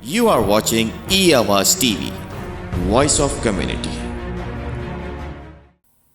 You are watching E-Awaaz TV, Voice of Community.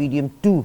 PDM 2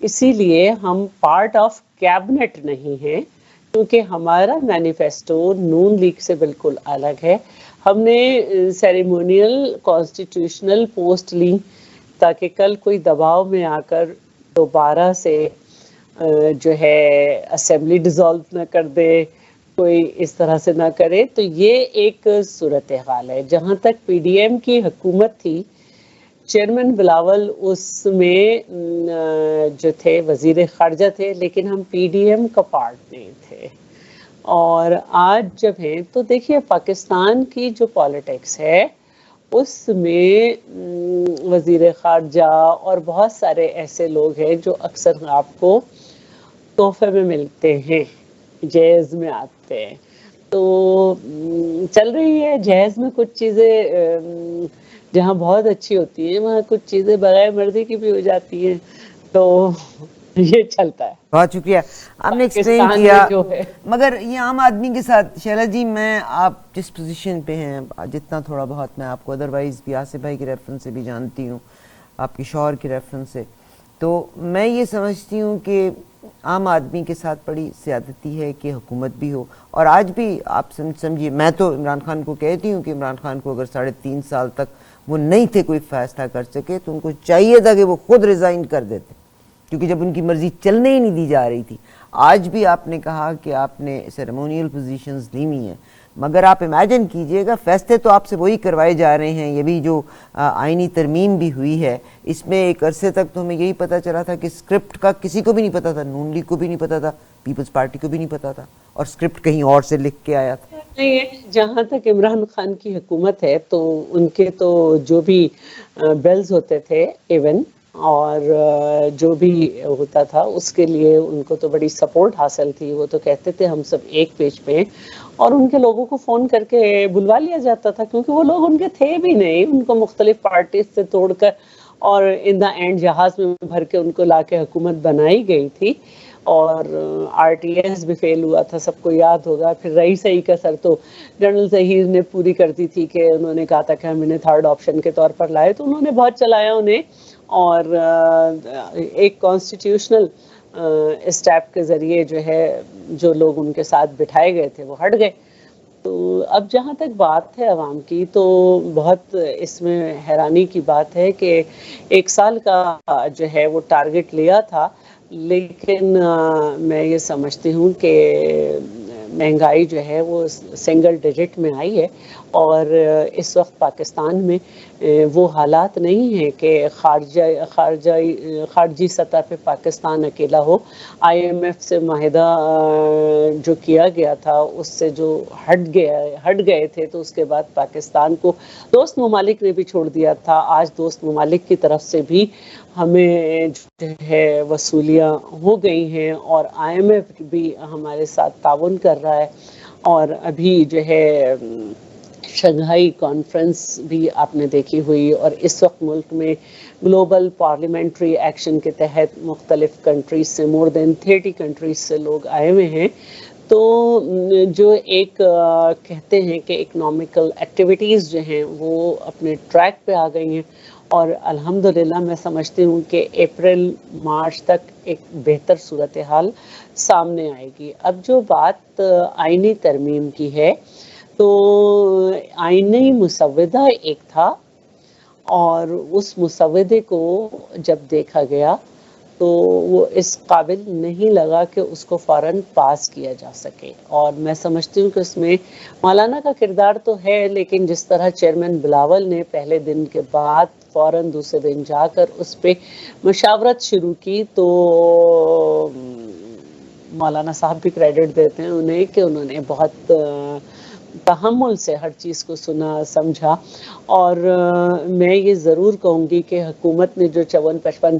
اسی لیے ہم پارٹ آف کیبنٹ نہیں ہیں، کیونکہ ہمارا مینیفیسٹو نون لیگ سے بالکل الگ ہے. ہم نے سیریمونیل کانسٹیٹیوشنل پوسٹ لی تاکہ کل کوئی دباؤ میں آ کر دوبارہ سے جو ہے اسمبلی ڈیزالو نہ کر دے، کوئی اس طرح سے نہ کرے. تو یہ ایک صورتحال ہے. جہاں تک پی ڈی ایم کی حکومت تھی، چیئرمین بلاول اس میں جو تھے وزیر خارجہ تھے، لیکن ہم پی ڈی ایم کا پارٹ نہیں تھے. اور آج جب ہیں تو دیکھیے پاکستان کی جو پالیٹکس ہے اس میں وزیر خارجہ اور بہت سارے ایسے لوگ ہیں جو اکثر آپ کو تحفے میں ملتے ہیں، جہیز میں آتے ہیں. تو چل رہی ہے جہیز میں کچھ چیزیں جہاں بہت اچھی ہوتی ہیں وہاں کچھ چیزیں بغیر مرضی کی بھی ہو جاتی ہیں. تو یہ چلتا ہے. بہت شکریہ، آپ نے ایکسپلین پاکستان کیا. میں جو ہے مگر یہ عام آدمی کے ساتھ شیلا جی، میں آپ جس پوزیشن پہ ہیں، جتنا تھوڑا بہت میں آپ کو ادروائز بھی آصف بھائی کے ریفرنس سے بھی جانتی ہوں، آپ کے شوہر کے ریفرنس سے، تو میں یہ سمجھتی ہوں کہ عام آدمی کے ساتھ بڑی زیادتی ہے کہ حکومت بھی ہو. اور آج بھی آپ سمجھیے، میں تو عمران خان کو کہتی ہوں کہ عمران خان کو اگر 3.5 سال تک وہ نہیں تھے کوئی فیصلہ کر سکے تو ان کو چاہیے تھا کہ وہ خود ریزائن کر دیتے، کیونکہ جب ان کی مرضی چلنے ہی نہیں دی جا رہی تھی. آج بھی آپ نے کہا کہ آپ نے سیریمونیل پوزیشنز لی ہوئی ہیں، مگر آپ امیجن کیجئے گا فیصلے تو آپ سے وہی کروائے جا رہے ہیں. یہ بھی جو آئینی ترمیم بھی ہوئی ہے، اس میں ایک عرصے تک تو ہمیں یہی پتہ چلا تھا کہ اسکرپٹ کا کسی کو بھی نہیں پتہ تھا، نون لیگ کو بھی نہیں پتہ تھا، پیپلز پارٹی کو بھی نہیں پتہ تھا، اور اسکرپٹ کہیں اور سے لکھ کے آیا تھا. جہاں تک عمران خان کی حکومت ہے تو ان کے تو جو بھی بلز ہوتے تھے ایون اور جو بھی ہوتا تھا اس کے لیے ان کو تو بڑی سپورٹ حاصل تھی. وہ تو کہتے تھے ہم سب ایک پیج پہ ہیں، اور ان کے لوگوں کو فون کر کے بلوا لیا جاتا تھا کیونکہ وہ لوگ ان کے تھے بھی نہیں. ان کو مختلف پارٹیز سے توڑ کر اور ان دا اینڈ جہاز میں بھر کے ان کو لا کے حکومت بنائی گئی تھی. اور آر ٹی ایس بھی فیل ہوا تھا، سب کو یاد ہوگا. پھر رئیس صحیح کا سر تو جنرل ظہیر نے پوری کر دی تھی کہ انہوں نے کہا تھا کہ ہم انہیں تھرڈ آپشن کے طور پر لائے، تو انہوں نے بہت چلایا انہیں، اور ایک کانسٹیٹیوشنل اسٹیپ کے ذریعے جو ہے جو لوگ ان کے ساتھ بٹھائے گئے تھے وہ ہٹ گئے. تو اب جہاں تک بات ہے عوام کی، تو بہت اس میں حیرانی کی بات ہے کہ 1 سال کا جو ہے وہ ٹارگٹ لیا تھا، لیکن میں یہ سمجھتی ہوں کہ مہنگائی جو ہے وہ سنگل ڈیجٹ میں آئی ہے، اور اس وقت پاکستان میں وہ حالات نہیں ہیں کہ خارجی سطح پہ پاکستان اکیلا ہو. آئی ایم ایف سے معاہدہ جو کیا گیا تھا اس سے جو ہٹ گئے تھے، تو اس کے بعد پاکستان کو دوست ممالک نے بھی چھوڑ دیا تھا. آج دوست ممالک کی طرف سے بھی ہمیں جو ہے وصولیاں ہو گئی ہیں، اور آئی ایم ایف بھی ہمارے ساتھ تعاون کر رہا ہے. اور ابھی جو ہے شنگھائی کانفرنس بھی آپ نے دیکھی ہوئی، اور اس وقت ملک میں گلوبل پارلیمنٹری ایکشن کے تحت مختلف کنٹریز سے مور دین 30 کنٹریز سے لوگ آئے ہوئے ہیں. تو جو ایک کہتے ہیں کہ اکنامیکل ایکٹیویٹیز جو ہیں وہ اپنے ٹریک پہ آ گئی ہیں، اور الحمدللہ میں سمجھتی ہوں کہ اپریل مارچ تک ایک بہتر صورتحال سامنے آئے گی. اب جو بات آئینی ترمیم کی ہے، تو آئینی مسودہ ایک تھا، اور اس مسودے کو جب دیکھا گیا تو وہ اس قابل نہیں لگا کہ اس کو فوراً پاس کیا جا سکے. اور میں سمجھتی ہوں کہ اس میں مولانا کا کردار تو ہے، لیکن جس طرح چیئرمین بلاول نے پہلے دن کے بعد فوراً دوسرے دن جا کر اس پہ مشاورت شروع کی، تو مولانا صاحب بھی کریڈٹ دیتے ہیں انہیں کہ انہوں نے بہت تحمل سے ہر چیز کو سنا سمجھا. اور میں یہ ضرور کہوں گی کہ حکومت نے جو 54-55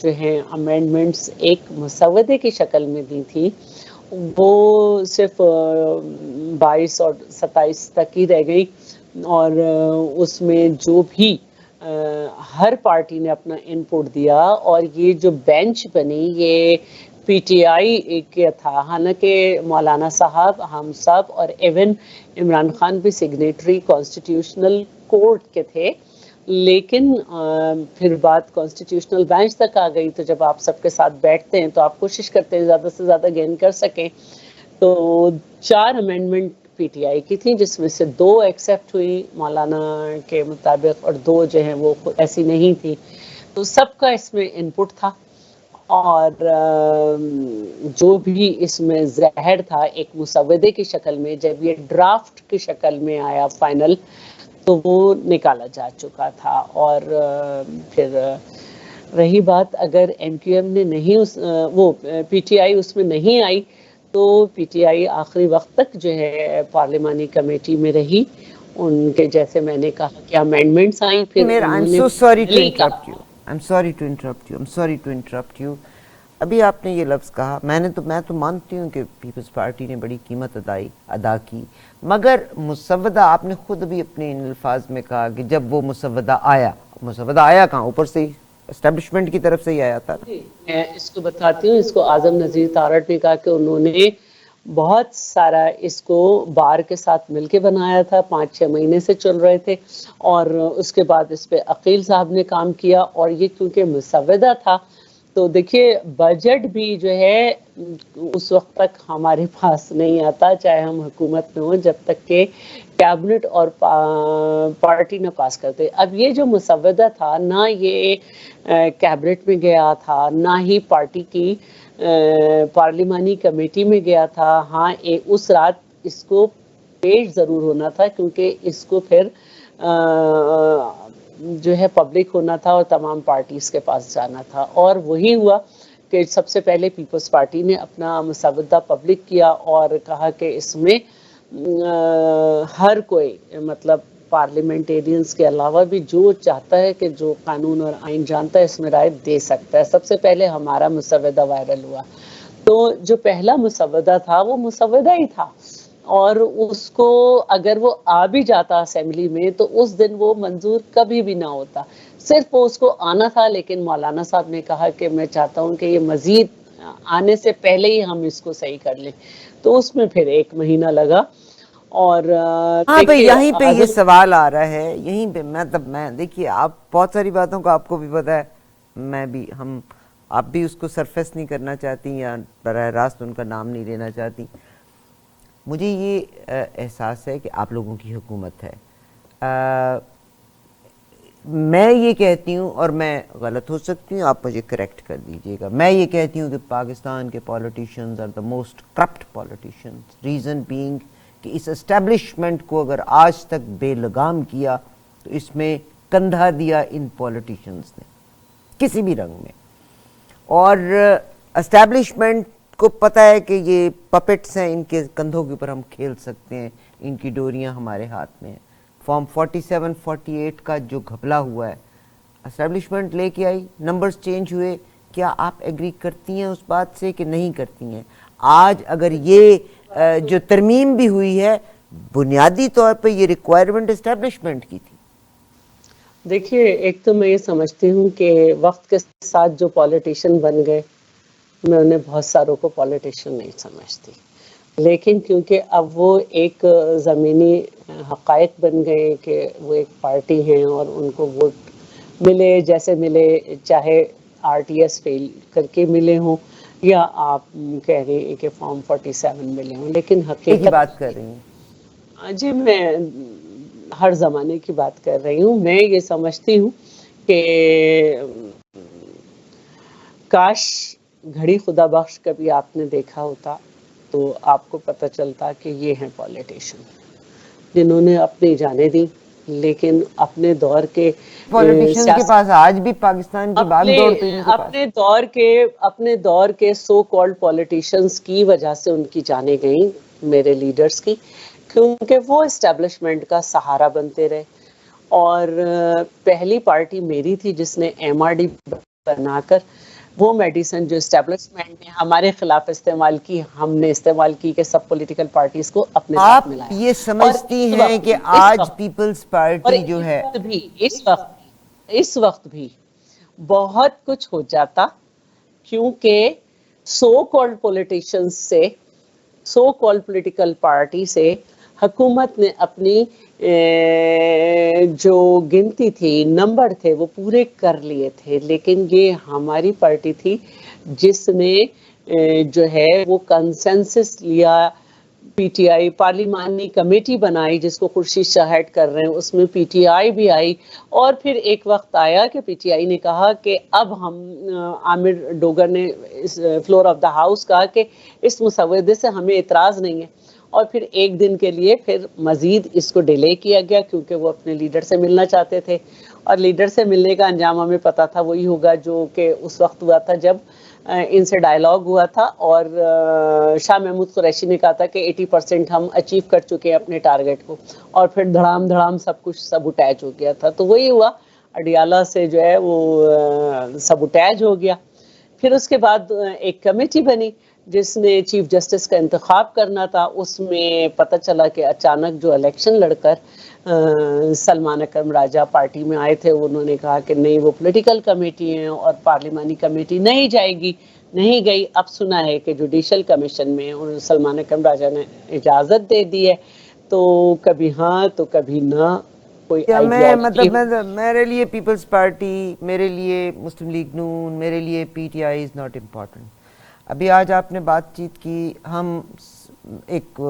جو ہیں امینڈمنٹس ایک مسودے کی شکل میں دی تھی، وہ صرف 22 اور 27 تک ہی رہ گئی. اور اس میں جو بھی ہر پارٹی نے اپنا انپٹ دیا، اور یہ جو بینچ بنی یہ پی ٹی آئی کا تھا، حالانکہ مولانا صاحب، ہم سب، اور ایون عمران خان بھی سگنیٹری کانسٹیٹیوشنل کورٹ کے تھے. لیکن پھر بات کانسٹیٹیوشنل بینچ تک آ گئی، تو جب آپ سب کے ساتھ بیٹھتے ہیں تو آپ کوشش کرتے ہیں زیادہ سے زیادہ گین کر سکیں. تو 4 امینڈمنٹ پی ٹی آئی کی تھیں، جس میں سے 2 ایکسیپٹ ہوئی مولانا کے مطابق، اور 2 جو ہیں وہ ایسی نہیں تھی. تو سب کا اس میں ان پٹ تھا، اور جو بھی اس میں زہر تھا ایک مسودے کی شکل میں، جب یہ ڈرافٹ کی شکل میں آیا فائنل، تو وہ نکالا جا چکا تھا. اور پھر رہی بات، اگر ایم کیو ایم نے نہیں وہ پی ٹی آئی اس میں نہیں آئی، تو پی ٹی آئی آخری وقت تک جو ہے پارلیمانی کمیٹی میں رہی. ان کے جیسے میں نے کہا کہ امینڈمنٹس آئیں، پھر انہوں نے ابھی آپ نے یہ لفظ کہا، میں تو مانتی ہوں کہ پیپلز پارٹی نے بڑی قیمت ادا کی، مگر مسودہ آپ نے خود بھی اپنے ان الفاظ میں کہا کہ جب وہ مسودہ آیا کہاں، اوپر سے اسٹیبلشمنٹ کی طرف سے ہی آیا تھا. میں اس کو بتاتی ہوں. اس کو اعظم نذیر تارڑ نے کہا کہ انہوں نے بہت سارا اس کو بار کے ساتھ مل کے بنایا تھا، 5-6 مہینے سے چل رہے تھے، اور اس کے بعد اس پہ عقیل صاحب نے کام کیا. اور یہ کیونکہ مسودہ تھا، تو دیکھیے بجٹ بھی جو ہے اس وقت تک ہمارے پاس نہیں آتا، چاہے ہم حکومت میں ہوں، جب تک کہ کیبنٹ اور پارٹی نہ پاس کرتے. اب یہ جو مسودہ تھا، نہ یہ کیبنٹ میں گیا تھا، نہ ہی پارٹی کی پارلیمانی کمیٹی میں گیا تھا. ہاں اس رات اس کو پیش ضرور ہونا تھا، کیونکہ اس کو پھر جو ہے پبلک ہونا تھا اور تمام پارٹیز کے پاس جانا تھا. اور وہی ہوا کہ سب سے پہلے پیپلز پارٹی نے اپنا مسودہ پبلک کیا اور کہا کہ اس میں ہر کوئی، مطلب پارلیمنٹیرینز کے علاوہ بھی جو چاہتا ہے کہ جو قانون اور آئین جانتا ہے اس میں رائے دے سکتا ہے. سب سے پہلے ہمارا مسودہ وائرل ہوا. تو جو پہلا مسودہ تھا وہ مسودہ ہی تھا، اور اس کو اگر وہ آ بھی جاتا اسمبلی میں تو اس دن وہ منظور کبھی بھی نہ ہوتا. صرف وہ اس کو آنا تھا، لیکن مولانا صاحب نے کہا کہ میں چاہتا ہوں کہ یہ مزید آنے سے پہلے ہی ہم اس کو صحیح کر لیں. تو اس میں پھر 1 مہینہ لگا. اور ہاں بھئی، یہیں پہ یہ سوال آ رہا ہے، یہیں پہ میں دیکھیے، آپ بہت ساری باتوں کا آپ کو بھی پتہ ہے، میں بھی، آپ بھی اس کو سرفیس نہیں کرنا چاہتی یا براہ راست ان کا نام نہیں لینا چاہتی. مجھے یہ احساس ہے کہ آپ لوگوں کی حکومت ہے. میں یہ کہتی ہوں، اور میں غلط ہو سکتی ہوں، آپ مجھے کریکٹ کر دیجئے گا، میں یہ کہتی ہوں کہ پاکستان کے politicians are the most corrupt politicians. Reason being کہ اس اسٹیبلشمنٹ کو اگر آج تک بے لگام کیا تو اس میں کندھا دیا ان پولیٹیشنز نے کسی بھی رنگ میں. اور اسٹیبلشمنٹ کو پتہ ہے کہ یہ پپٹس ہیں، ان کے کندھوں کے اوپر ہم کھیل سکتے ہیں، ان کی ڈوریاں ہمارے ہاتھ میں ہیں. فارم 47-48 کا جو گھپلا ہوا ہے، اسٹیبلشمنٹ لے کے آئی، نمبرز چینج ہوئے. کیا آپ ایگری کرتی ہیں اس بات سے کہ نہیں کرتی ہیں؟ آج اگر یہ جو ترمیم بھی ہوئی ہے، بنیادی طور پہ یہ ریکوائرمنٹ اسٹیبلشمنٹ کی تھی. دیکھیے، ایک تو میں یہ سمجھتی ہوں کہ وقت کے ساتھ جو پولیٹیشین بن گئے، میں انہیں بہت ساروں کو پولیٹیشین نہیں سمجھتی، لیکن کیونکہ اب وہ ایک زمینی حقائق بن گئے کہ وہ ایک پارٹی ہیں اور ان کو ووٹ ملے جیسے ملے، چاہے آر ٹی ایس فیل کر کے ملے ہوں یا آپ کہہ رہے ہیں کہ فارم 47 ملے ہوں، لیکن حقیقت بات کر رہی ہیں. جی میں ہر زمانے کی بات کر رہی ہوں. میں یہ سمجھتی ہوں کہ کاش گھڑی خدا بخش کبھی آپ نے دیکھا ہوتا تو آپ کو پتہ چلتا کہ یہ ہیں پولیٹیشین جنہوں نے اپنی جانیں دی، لیکن اپنے دور کے پولیٹیشنز کے پاس آج بھی پاکستان کی باغ دوڑ تو ان کے پاس اپنے دور کے سو کالڈ پولیٹیشنز کی وجہ سے ان کی جانیں گئیں، میرے لیڈرز کی، کیونکہ وہ اسٹیبلشمنٹ کا سہارا بنتے رہے. اور پہلی پارٹی میری تھی جس نے ایم آر ڈی بنا کر وہ میڈیسن جو اسٹیبلشمنٹ نے ہمارے خلاف استعمال کی، ہم نے استعمال کی کہ سب پولیٹیکل پارٹیز کو اپنے ساتھ ملایا. آپ یہ سمجھتی ہیں کہ آج پیپلز پارٹی جو ہے، اس وقت بھی بہت کچھ ہو جاتا، کیونکہ سو کالڈ پولیٹیشنز سے، سو کالڈ پولیٹیکل پارٹی سے حکومت نے اپنی جو گنتی تھی، نمبر تھے، وہ پورے کر لیے تھے، لیکن یہ ہماری پارٹی تھی جس نے جو ہے وہ کنسنسس لیا. پی ٹی آئی پارلیمانی کمیٹی بنائی جس کو خورشید شاہ ہیڈ کر رہے ہیں، اس میں پی ٹی آئی بھی آئی، اور پھر ایک وقت آیا کہ پی ٹی آئی نے کہا کہ اب ہم عامر ڈوگر نے فلور آف دا ہاؤس کہا کہ اس مسودے سے ہمیں اعتراض نہیں ہے، اور پھر ایک دن کے لیے پھر مزید اس کو ڈیلے کیا گیا کیونکہ وہ اپنے لیڈر سے ملنا چاہتے تھے، اور لیڈر سے ملنے کا انجام ہمیں پتا تھا وہی ہوگا جو کہ اس وقت ہوا تھا جب ان سے ڈائلاگ ہوا تھا، اور شاہ محمود قریشی نے کہا تھا کہ 80% ہم اچیو کر چکے ہیں اپنے ٹارگٹ کو، اور پھر دھڑام دھڑام سب کچھ سبوٹیج ہو گیا تھا. تو وہی ہوا، اڈیالہ سے جو ہے وہ سبوٹیج ہو گیا. پھر اس کے بعد ایک کمیٹی بنی جس نے چیف جسٹس کا انتخاب کرنا تھا. اس میں پتہ چلا کہ اچانک جو الیکشن لڑ کر سلمان اکرم راجہ پارٹی میں آئے تھے، انہوں نے کہا کہ نہیں وہ پولیٹیکل کمیٹی ہیں اور پارلیمانی کمیٹی نہیں جائے گی، نہیں گئی. اب سنا ہے کہ جوڈیشل کمیشن میں سلمان اکرم راجہ نے اجازت دے دی ہے. تو کبھی ہاں تو کبھی نہ، کوئی میں آئیڈیالوجی. مطلب میرے لیے پیپلز پارٹی، میرے لیے مسلم لیگ نون، میرے لیے P T I is not important. ابھی آج آپ نے بات چیت کی، ہم ایک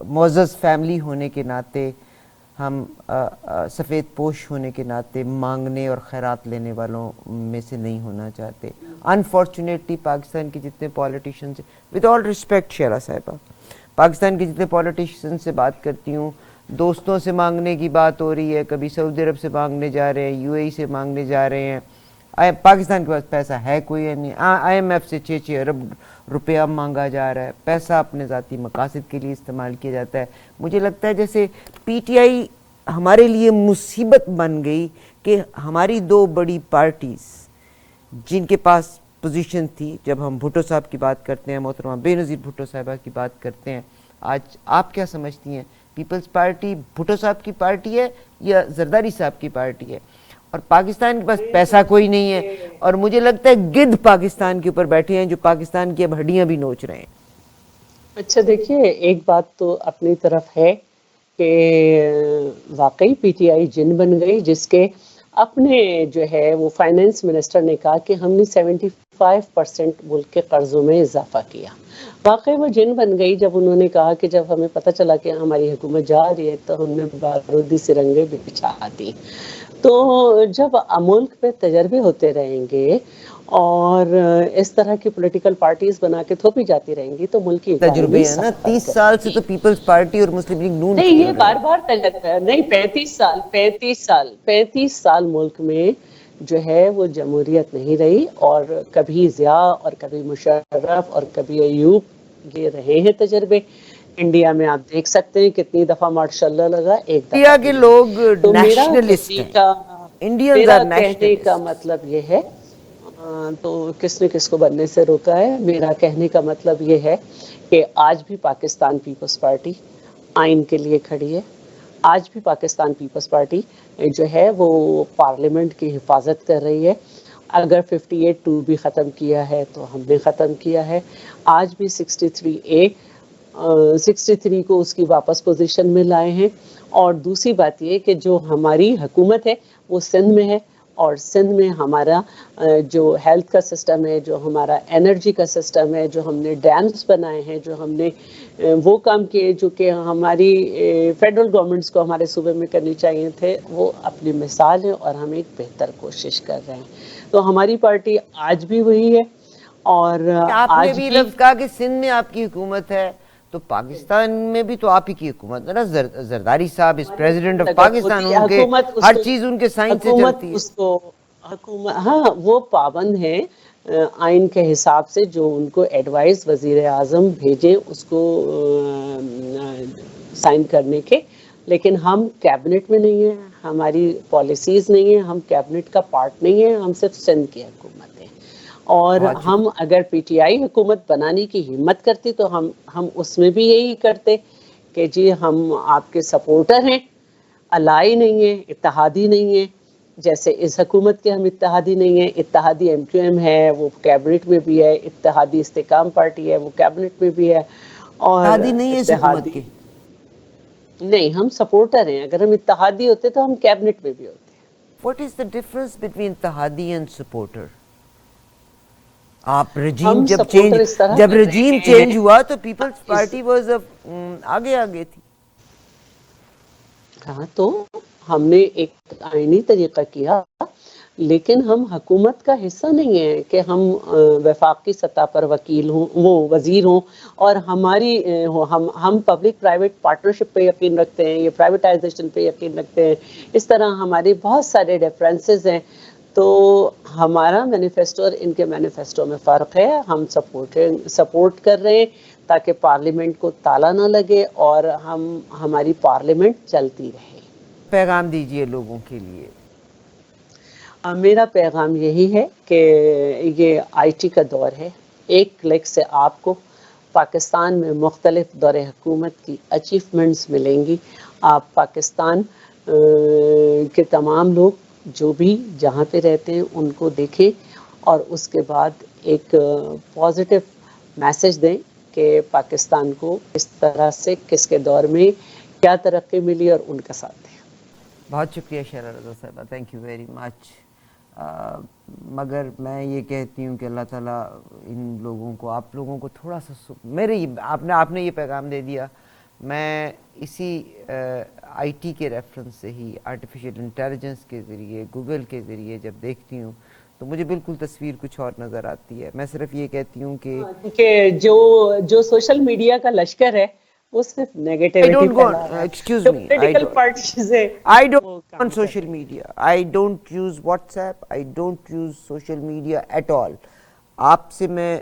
معزز فیملی ہونے کے ناطے، ہم سفید پوش ہونے کے ناطے مانگنے اور خیرات لینے والوں میں سے نہیں ہونا چاہتے. انفارچونیٹلی پاکستان کے جتنے پولیٹیشین سے، ود آل ریسپیکٹ شیرا صاحبہ، پاکستان کے جتنے پولیٹیشین سے بات کرتی ہوں، دوستوں سے مانگنے کی بات ہو رہی ہے، کبھی سعودی عرب سے مانگنے جا رہے ہیں، یو اے ای سے مانگنے جا رہے ہیں. پاکستان کے پاس پیسہ ہے کوئی نہیں. آئی ایم ایف سے 6 ارب روپیہ مانگا جا رہا ہے، پیسہ اپنے ذاتی مقاصد کے لیے استعمال کیا جاتا ہے. مجھے لگتا ہے جیسے پی ٹی آئی ہمارے لیے مصیبت بن گئی کہ ہماری دو بڑی پارٹیز جن کے پاس پوزیشن تھی، جب ہم بھٹو صاحب کی بات کرتے ہیں، محترمہ بے نظیر بھٹو صاحبہ کی بات کرتے ہیں، آج آپ کیا سمجھتی ہیں پیپلز پارٹی بھٹو صاحب کی پارٹی ہے یا زرداری صاحب کی پارٹی ہے؟ اور پاکستان کے پاس پیسہ کوئی نہیں ہے، اور مجھے لگتا ہے گدھ پاکستان کے اوپر بیٹھے ہیں جو پاکستان کی اب ہڈیاں بھی نوچ رہے ہیں. اچھا دیکھیے، ایک بات تو اپنی طرف ہے کہ واقعی پی ٹی آئی جن بن گئی جس کے اپنے جو ہے وہ فائنینس منسٹر نے کہا کہ ہم نے 75% ملک کے قرضوں میں اضافہ کیا. واقعی وہ جن بن گئی جب انہوں نے کہا کہ جب ہمیں پتہ چلا کہ ہماری حکومت جا رہی ہے تو ہم نے بارودی سرنگیں بچھا دی. تو جب ملک میں تجربے ہوتے رہیں گے اور اس طرح کی پولیٹیکل پارٹیز بنا کے تھوپی جاتی رہیں گی تو ملک کی اکانومی تجربے ہیں نا، سفر 30 کرے سال سے گی. تو پیپلز پارٹی اور مسلم لیگ نون نہیں، یہ چل رہا بار ہے. بار تجربہ نہیں، 35 سال ملک میں جو ہے وہ جمہوریت نہیں رہی، اور کبھی ضیاء اور کبھی مشرف اور کبھی ایوب یہ رہے ہیں تجربے. انڈیا میں آپ دیکھ سکتے ہیں کتنی دفعہ ماشاء اللہ لگا، ایک دفعہ انڈیا بھی کے نہیں. لوگ تو نیشنلسٹ ہیں، انڈینز آر کہنے کا نیشنلسٹ. مطلب یہ ہے، تو کس نے کس کو بننے سے روکا ہے؟ میرا کہنے کا مطلب یہ ہے کہ آج بھی پاکستان پیپلز پارٹی آئین کے لیے کھڑی ہے. آج بھی پاکستان پیپلز پارٹی جو ہے وہ پارلیمنٹ کی حفاظت کر رہی ہے. اگر 58(2) بھی ختم کیا ہے تو ہم نے ختم کیا ہے. آج بھی 63(a) 63 کو اس کی واپس پوزیشن میں لائے ہیں. اور دوسری بات یہ کہ جو ہماری حکومت ہے وہ سندھ میں ہے، اور سندھ میں ہمارا جو ہیلتھ کا سسٹم ہے، جو ہمارا انرجی کا سسٹم ہے، جو ہم نے ڈیمز بنائے ہیں، جو ہم نے وہ کام کیے جو کہ ہماری فیڈرل گورنمنٹس کو ہمارے صوبے میں کرنی چاہیے تھے، وہ اپنی مثال ہے اور ہم ایک بہتر کوشش کر رہے ہیں. تو ہماری پارٹی آج بھی وہی ہے. اور آپ نے آج بھی بھی لفظ کہا کہ سندھ میں آپ کی حکومت ہے، تو پاکستان میں بھی تو آپ ہی کی حکومت ہے نا. زرداری صاحب اس پریزیڈنٹ آف پاکستان، ان کے حکومت اس ہر کو چیز ان کے سائن سے حکومت چلتی ہے. اس کو حکومت ہاں وہ پابند ہیں آئین کے حساب سے، جو ان کو ایڈوائز وزیر اعظم بھیجیں اس کو سائن کرنے کے. لیکن ہم کیبنٹ میں نہیں ہیں، ہماری پالیسیز نہیں ہیں، ہم کیبنٹ کا پارٹ نہیں ہیں، ہم صرف سندھ کی حکومت ہیں. اور بہت ہم اگر پی ٹی آئی حکومت بنانے کی ہمت کرتی تو ہم اس میں بھی یہی کرتے کہ جی ہم آپ کے سپورٹر ہیں، الائی نہیں ہیں، اتحادی نہیں ہیں. جیسے اس حکومت کے ہم اتحادی نہیں ہیں. اتحادی ایم کیو ایم ہے، وہ کیبنٹ میں بھی ہے. اتحادی استحکام پارٹی ہے، وہ کیبنٹ میں بھی ہے. اور اتحادی نہیں ہے اس حکومت اتحادی کے. نہیں، ہم سپورٹر ہیں. اگر ہم اتحادی ہوتے تو ہم کیبنٹ میں بھی ہوتے. What is the difference between تحادی and supporter? آپ رجیم ہم جب supporter اس طرح جب کر رجیم رہے چینج ہیں. ہوا تو پیپلز پارٹی واز آگے تھی. ہاں، تو ہم نے ایک آئینی طریقہ کیا، لیکن ہم حکومت کا حصہ نہیں ہیں کہ ہم وفاقی سطح پر وکیل ہوں، وہ وزیر ہوں، اور ہماری ہم پبلک پرائیویٹ پارٹنرشپ پہ یقین رکھتے ہیں، یہ پرائیویٹائزیشن پہ یقین رکھتے ہیں. اس طرح ہماری بہت سارے ڈفرینسز ہیں. تو ہمارا مینیفیسٹو اور ان کے مینیفیسٹو میں فرق ہے. ہم سپورٹ کر رہے ہیں تاکہ پارلیمنٹ کو تالا نہ لگے اور ہماری پارلیمنٹ چلتی رہے. پیغام دیجئے لوگوں کے لیے. میرا پیغام یہی ہے کہ یہ آئی ٹی کا دور ہے. ایک کلک سے آپ کو پاکستان میں مختلف دور حکومت کی اچیومنٹس ملیں گی. آپ پاکستان کے تمام لوگ جو بھی جہاں پہ رہتے ہیں ان کو دیکھیں اور اس کے بعد ایک پازیٹیو میسج دیں کہ پاکستان کو اس طرح سے کس کے دور میں کیا ترقی ملی اور ان کا ساتھ دیں. بہت شکریہ شہلا رضا صاحبہ، تھینک یو ویری مچ. مگر میں یہ کہتی ہوں کہ اللہ تعالیٰ ان لوگوں کو، آپ لوگوں کو تھوڑا سا آپ نے یہ پیغام دے دیا. میں اسی آئی ٹی کے ریفرنس سے ہی آرٹیفیشیل انٹیلیجنس کے ذریعے، گوگل کے ذریعے جب دیکھتی ہوں تو مجھے بالکل تصویر کچھ اور نظر آتی ہے. میں صرف یہ کہتی ہوں کہ جو سوشل میڈیا کا لشکر ہے وہ صرف I negativity don't go on, پھیلا رہا ہے. excuse جو me, پولیٹیکل پارٹیز ہے I don't وہ go کام on کر social رہے ہیں. media. I don't use WhatsApp. I don't use social media at all. آپ سے میں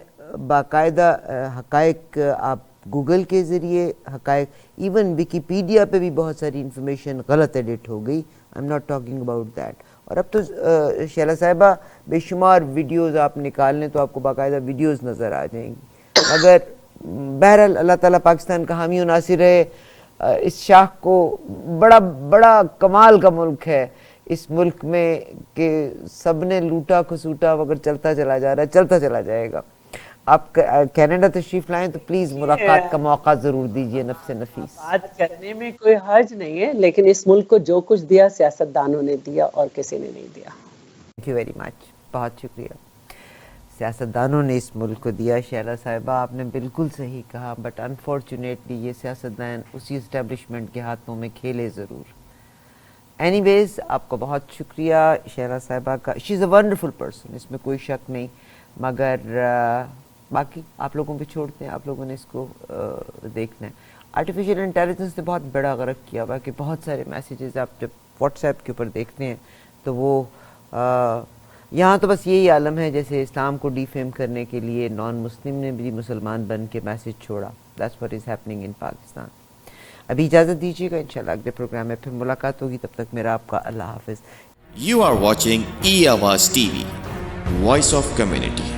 باقاعدہ حقائق، آپ گوگل کے ذریعے حقائق، ایون ویکیپیڈیا پہ بھی بہت ساری انفارمیشن غلط ایڈٹ ہو گئی. I am not talking about that. اور اب تو شیلا صاحبہ بے شمار ویڈیوز آپ نکال لیں تو آپ کو باقاعدہ ویڈیوز نظر آ جائیں گی. مگر بہرحال اللہ تعالیٰ پاکستان کا حامی و ناصر ہے. اس شاخ کو بڑا کمال کا ملک ہے اس ملک میں کہ سب نے لوٹا کھسوٹا مگر چلتا چلا جا رہا ہے، چلتا چلا جائے گا. آپ کینیڈا تشریف لائیں تو پلیز ملاقات کا موقع ضرور دیجیے نفس نفیس. بات کرنے میں کوئی حرج نہیں ہے، لیکن اس ملک کو جو کچھ دیا سیاستدانوں نے دیا اور کسی نے نہیں دیا. تھینک یو ویری مچ، بہت شکریہ. سیاستدانوں نے اس ملک کو دیا. شیلا صاحبہ آپ نے بالکل صحیح کہا، بٹ انفارچونیٹلی یہ سیاستدان اسی اسٹیبلشمنٹ کے ہاتھوں میں کھیلے ضرور. اینی ویز آپ کا بہت شکریہ شیلا صاحبہ کا. شی از اے ونڈرفل پرسن، اس میں کوئی شک نہیں. مگر باقی آپ لوگوں پہ چھوڑتے ہیں، آپ لوگوں نے اس کو دیکھنا ہے. آرٹیفیشیل انٹیلیجنس نے بہت بڑا غرق کیا ہوا کہ بہت سارے میسیجز آپ جب واٹس ایپ کے اوپر دیکھتے ہیں تو وہ یہاں تو بس یہی عالم ہے جیسے اسلام کو ڈیفیم کرنے کے لیے نان مسلم نے بھی مسلمان بن کے میسیج چھوڑا. That's what is happening in Pakistan. ابھی اجازت دیجیے گا، انشاءاللہ اگلے پروگرام میں پھر ملاقات ہوگی. تب تک میرا آپ کا اللہ حافظ. You are watching E-Awaaz TV, Voice of Community.